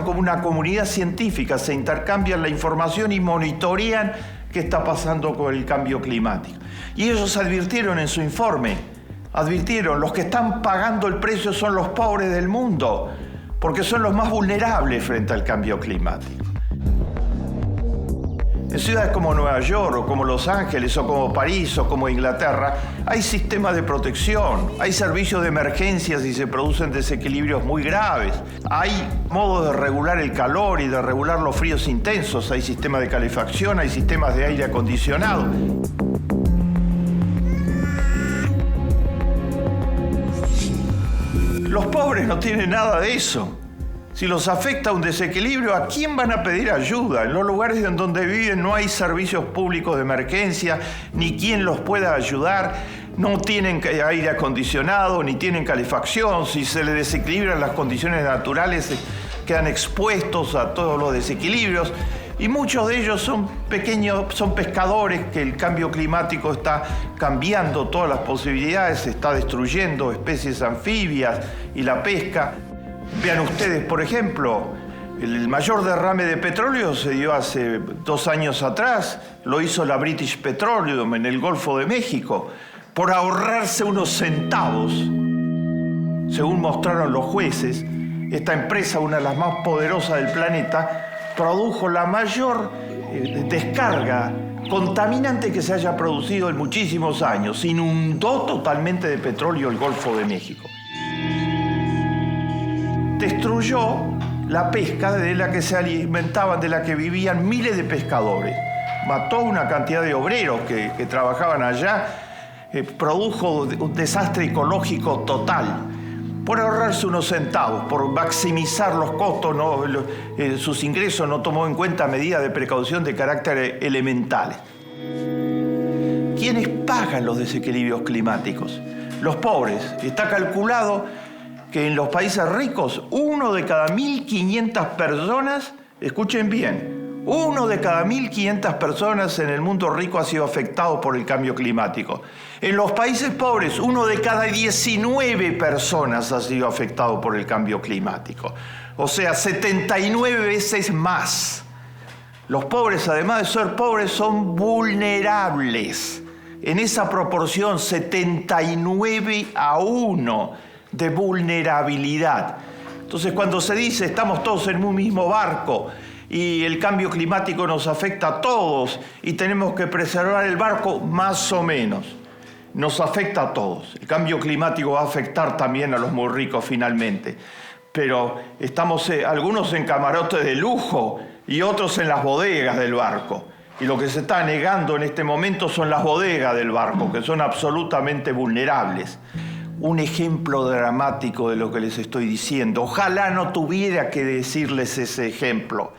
como una comunidad científica, se intercambian la información y monitorean qué está pasando con el cambio climático. Y ellos advirtieron en su informe, los que están pagando el precio son los pobres del mundo, porque son los más vulnerables frente al cambio climático. En ciudades como Nueva York, o como Los Ángeles, o como París, o como Inglaterra, hay sistemas de protección, hay servicios de emergencia si se producen desequilibrios muy graves, hay modos de regular el calor y de regular los fríos intensos, hay sistemas de calefacción, hay sistemas de aire acondicionado. Los pobres no tienen nada de eso. Si los afecta un desequilibrio, ¿a quién van a pedir ayuda? En los lugares en donde viven no hay servicios públicos de emergencia, ni quien los pueda ayudar, no tienen aire acondicionado, ni tienen calefacción. Si se les desequilibran las condiciones naturales, quedan expuestos a todos los desequilibrios. Y muchos de ellos son pequeños, son pescadores, que el cambio climático está cambiando todas las posibilidades, está destruyendo especies anfibias y la pesca. Vean ustedes, por ejemplo, el mayor derrame de petróleo se dio hace 2 años atrás, lo hizo la British Petroleum en el Golfo de México, por ahorrarse unos centavos. Según mostraron los jueces, esta empresa, una de las más poderosas del planeta, produjo la mayor descarga contaminante que se haya producido en muchísimos años. Inundó totalmente de petróleo el Golfo de México. Destruyó la pesca de la que se alimentaban, de la que vivían miles de pescadores. Mató una cantidad de obreros que trabajaban allá, produjo un desastre ecológico total. Por ahorrarse unos centavos, por maximizar los costos, sus ingresos, no tomó en cuenta medidas de precaución de carácter elementales. ¿Quiénes pagan los desequilibrios climáticos? Los pobres. Está calculado que en los países ricos, 1 de cada 1.500 personas, escuchen bien, 1 de cada 1.500 personas en el mundo rico ha sido afectado por el cambio climático. En los países pobres, 1 de cada 19 personas ha sido afectado por el cambio climático. O sea, 79 veces más. Los pobres, además de ser pobres, son vulnerables. En esa proporción, 79-1 de vulnerabilidad. Entonces, cuando se dice estamos todos en un mismo barco y el cambio climático nos afecta a todos y tenemos que preservar el barco, más o menos. Nos afecta a todos. El cambio climático va a afectar también a los muy ricos finalmente. Pero estamos algunos en camarotes de lujo y otros en las bodegas del barco. Y lo que se está negando en este momento son las bodegas del barco, que son absolutamente vulnerables. Un ejemplo dramático de lo que les estoy diciendo. Ojalá no tuviera que decirles ese ejemplo.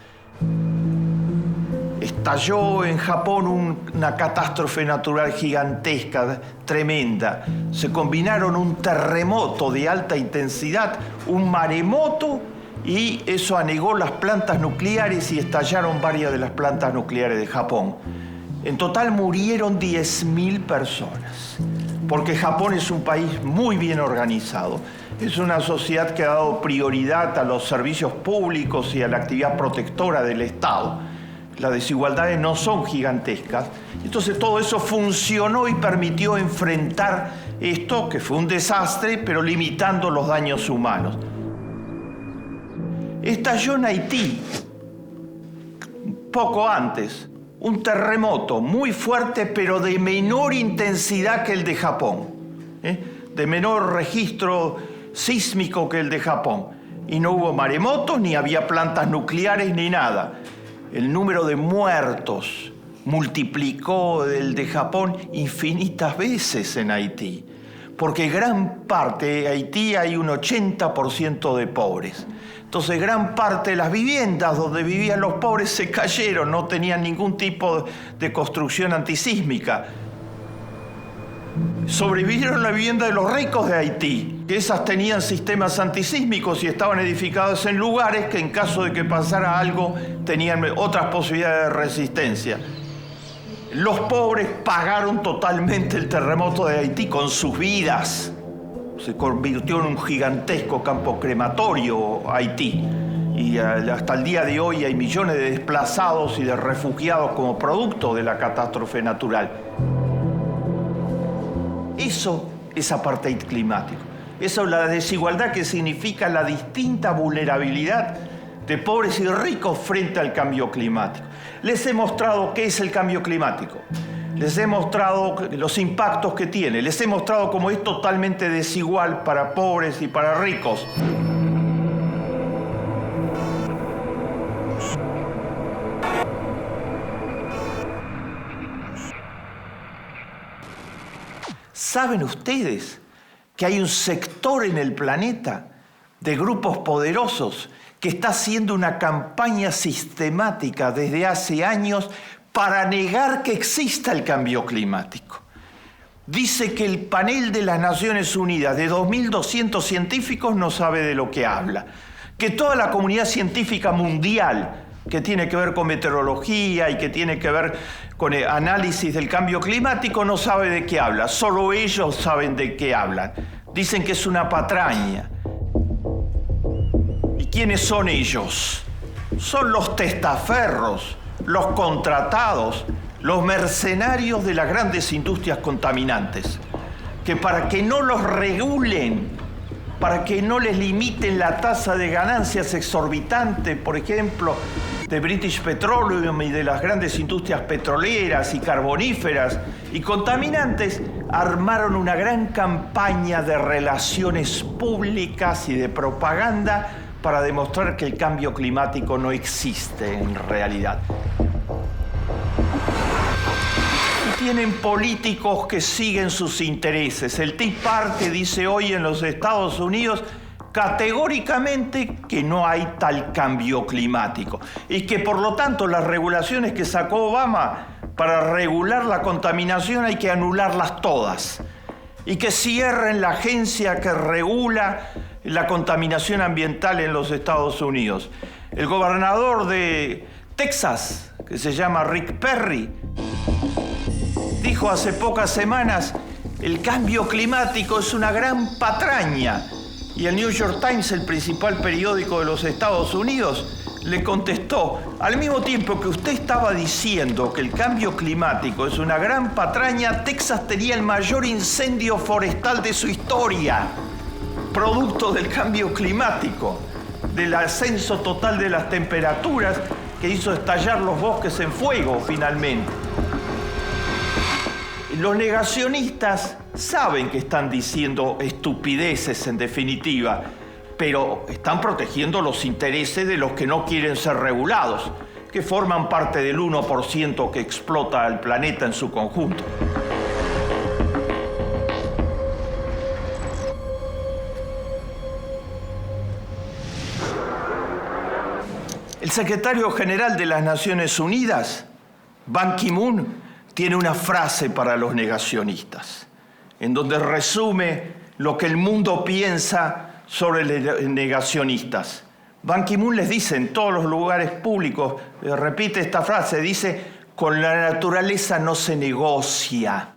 Estalló en Japón una catástrofe natural gigantesca, tremenda. Se combinaron un terremoto de alta intensidad, un maremoto, y eso anegó las plantas nucleares y estallaron varias de las plantas nucleares de Japón. En total murieron 10.000 personas. Porque Japón es un país muy bien organizado. Es una sociedad que ha dado prioridad a los servicios públicos y a la actividad protectora del Estado. Las desigualdades no son gigantescas. Entonces todo eso funcionó y permitió enfrentar esto, que fue un desastre, pero limitando los daños humanos. Estalló en Haití, poco antes, un terremoto muy fuerte, pero de menor intensidad que el de Japón, de menor registro sísmico que el de Japón. Y no hubo maremotos, ni había plantas nucleares, ni nada. El número de muertos multiplicó el de Japón infinitas veces en Haití, porque gran parte de Haití hay un 80% de pobres. Entonces, gran parte de las viviendas donde vivían los pobres se cayeron, no tenían ningún tipo de construcción antisísmica. Sobrevivieron la vivienda de los ricos de Haití, que esas tenían sistemas antisísmicos y estaban edificadas en lugares que en caso de que pasara algo tenían otras posibilidades de resistencia. Los pobres pagaron totalmente el terremoto de Haití con sus vidas. Se convirtió en un gigantesco campo crematorio Haití. y hasta el día de hoy hay millones de desplazados y de refugiados como producto de la catástrofe natural. Eso es apartheid climático. Eso es la desigualdad que significa la distinta vulnerabilidad de pobres y ricos frente al cambio climático. Les he mostrado qué es el cambio climático. Les he mostrado los impactos que tiene. Les he mostrado cómo es totalmente desigual para pobres y para ricos. ¿Saben ustedes que hay un sector en el planeta de grupos poderosos que está haciendo una campaña sistemática desde hace años para negar que exista el cambio climático? Dice que el panel de las Naciones Unidas de 2.200 científicos no sabe de lo que habla, que toda la comunidad científica mundial que tiene que ver con meteorología y que tiene que ver con el análisis del cambio climático no sabe de qué habla, solo ellos saben de qué hablan. Dicen que es una patraña. ¿Y quiénes son ellos? Son los testaferros, los contratados, los mercenarios de las grandes industrias contaminantes, que para que no los regulen, para que no les limiten la tasa de ganancias exorbitante, por ejemplo, de British Petroleum y de las grandes industrias petroleras y carboníferas y contaminantes, armaron una gran campaña de relaciones públicas y de propaganda para demostrar que el cambio climático no existe en realidad. Y tienen políticos que siguen sus intereses. El Tea Party dice hoy en los Estados Unidos categóricamente que no hay tal cambio climático y que por lo tanto las regulaciones que sacó Obama para regular la contaminación hay que anularlas todas y que cierren la agencia que regula la contaminación ambiental en los Estados Unidos. El gobernador de Texas, que se llama Rick Perry, dijo hace pocas semanas: el cambio climático es una gran patraña. Y el New York Times, el principal periódico de los Estados Unidos, le contestó: al mismo tiempo que usted estaba diciendo que el cambio climático es una gran patraña, Texas tenía el mayor incendio forestal de su historia, producto del cambio climático, del ascenso total de las temperaturas que hizo estallar los bosques en fuego finalmente. Los negacionistas saben que están diciendo estupideces en definitiva, pero están protegiendo los intereses de los que no quieren ser regulados, que forman parte del 1% que explota al planeta en su conjunto. El secretario general de las Naciones Unidas, Ban Ki-moon, tiene una frase para los negacionistas, en donde resume lo que el mundo piensa sobre los negacionistas. Ban Ki-moon les dice en todos los lugares públicos, repite esta frase, dice: con la naturaleza no se negocia.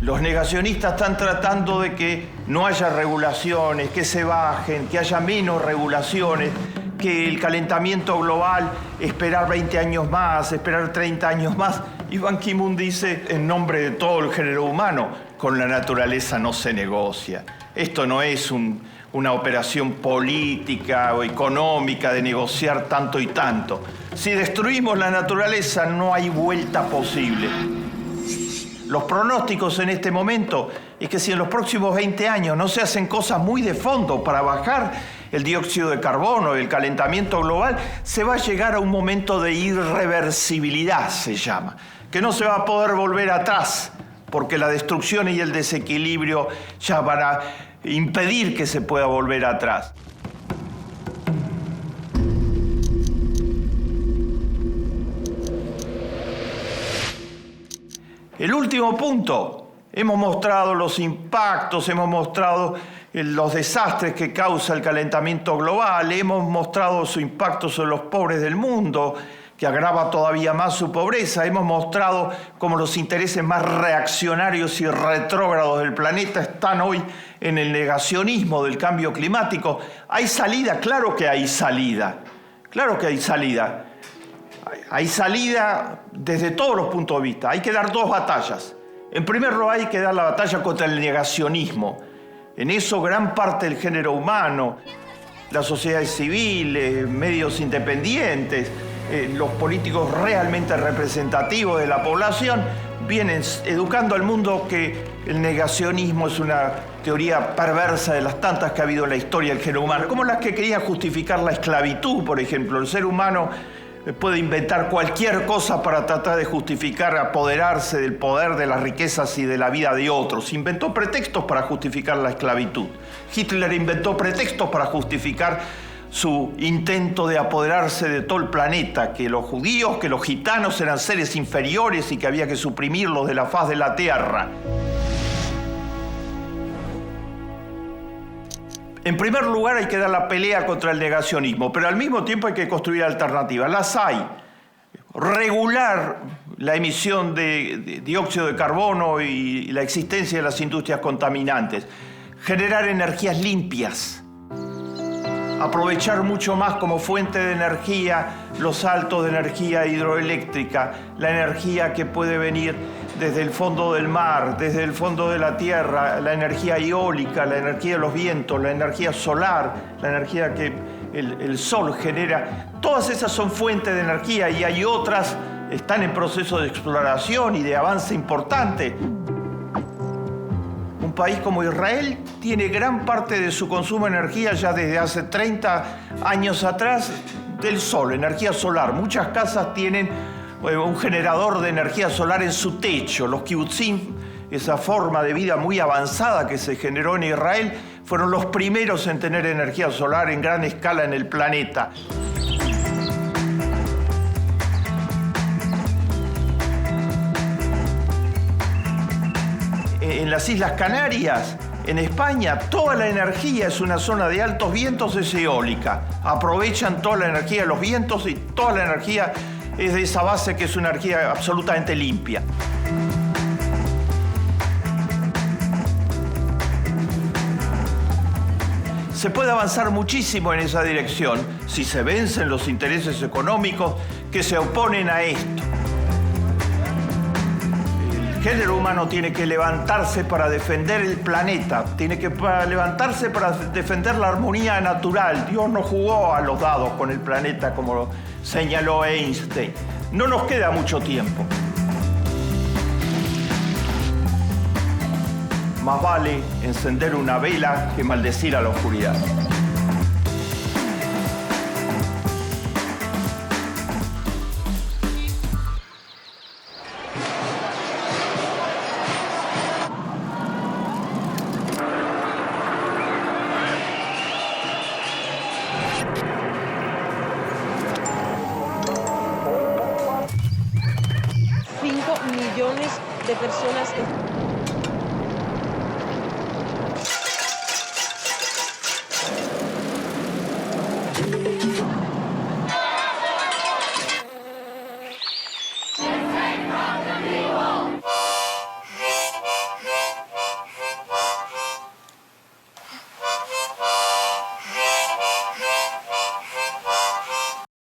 Los negacionistas están tratando de que no haya regulaciones, que se bajen, que haya menos regulaciones, que el calentamiento global, esperar 20 años más, esperar 30 años más. Y Ban Ki-moon dice, en nombre de todo el género humano, con la naturaleza no se negocia. Esto no es una operación política o económica de negociar tanto y tanto. Si destruimos la naturaleza, no hay vuelta posible. Los pronósticos en este momento es que si en los próximos 20 años no se hacen cosas muy de fondo para bajar el dióxido de carbono, el calentamiento global, se va a llegar a un momento de irreversibilidad, se llama, que no se va a poder volver atrás, porque la destrucción y el desequilibrio ya van a impedir que se pueda volver atrás. El último punto, hemos mostrado los impactos, hemos mostrado los desastres que causa el calentamiento global, hemos mostrado su impacto sobre los pobres del mundo, que agrava todavía más su pobreza. Hemos mostrado cómo los intereses más reaccionarios y retrógrados del planeta están hoy en el negacionismo del cambio climático. ¿Hay salida? Claro que hay salida. Claro que hay salida. Hay salida desde todos los puntos de vista. Hay que dar dos batallas. En primer lugar, hay que dar la batalla contra el negacionismo. En eso gran parte del género humano, las sociedades civiles, medios independientes, los políticos realmente representativos de la población vienen educando al mundo que el negacionismo es una teoría perversa de las tantas que ha habido en la historia del género humano, como las que querían justificar la esclavitud, por ejemplo. El ser humano puede inventar cualquier cosa para tratar de justificar, apoderarse del poder, de las riquezas y de la vida de otros. Inventó pretextos para justificar la esclavitud. Hitler inventó pretextos para justificar su intento de apoderarse de todo el planeta, que los judíos, que los gitanos eran seres inferiores y que había que suprimirlos de la faz de la tierra. En primer lugar hay que dar la pelea contra el negacionismo, pero al mismo tiempo hay que construir alternativas. Las hay. Regular la emisión de dióxido de carbono y la existencia de las industrias contaminantes. Generar energías limpias. Aprovechar mucho más como fuente de energía los saltos de energía hidroeléctrica, la energía que puede venir desde el fondo del mar, desde el fondo de la tierra, la energía eólica, la energía de los vientos, la energía solar, la energía que el sol genera. Todas esas son fuentes de energía y hay otras, están en proceso de exploración y de avance importante. Un país como Israel tiene gran parte de su consumo de energía ya desde hace 30 años atrás del sol, energía solar. Muchas casas tienen un generador de energía solar en su techo. Los kibutzim, esa forma de vida muy avanzada que se generó en Israel, fueron los primeros en tener energía solar en gran escala en el planeta. En las Islas Canarias, en España, toda la energía es una zona de altos vientos, es eólica. Aprovechan toda la energía de los vientos y toda la energía es de esa base que es una energía absolutamente limpia. Se puede avanzar muchísimo en esa dirección si se vencen los intereses económicos que se oponen a esto. El género humano tiene que levantarse para defender el planeta, tiene que levantarse para defender la armonía natural. Dios no jugó a los dados con el planeta, como lo señaló Einstein. No nos queda mucho tiempo. Más vale encender una vela que maldecir a la oscuridad. Millones de personas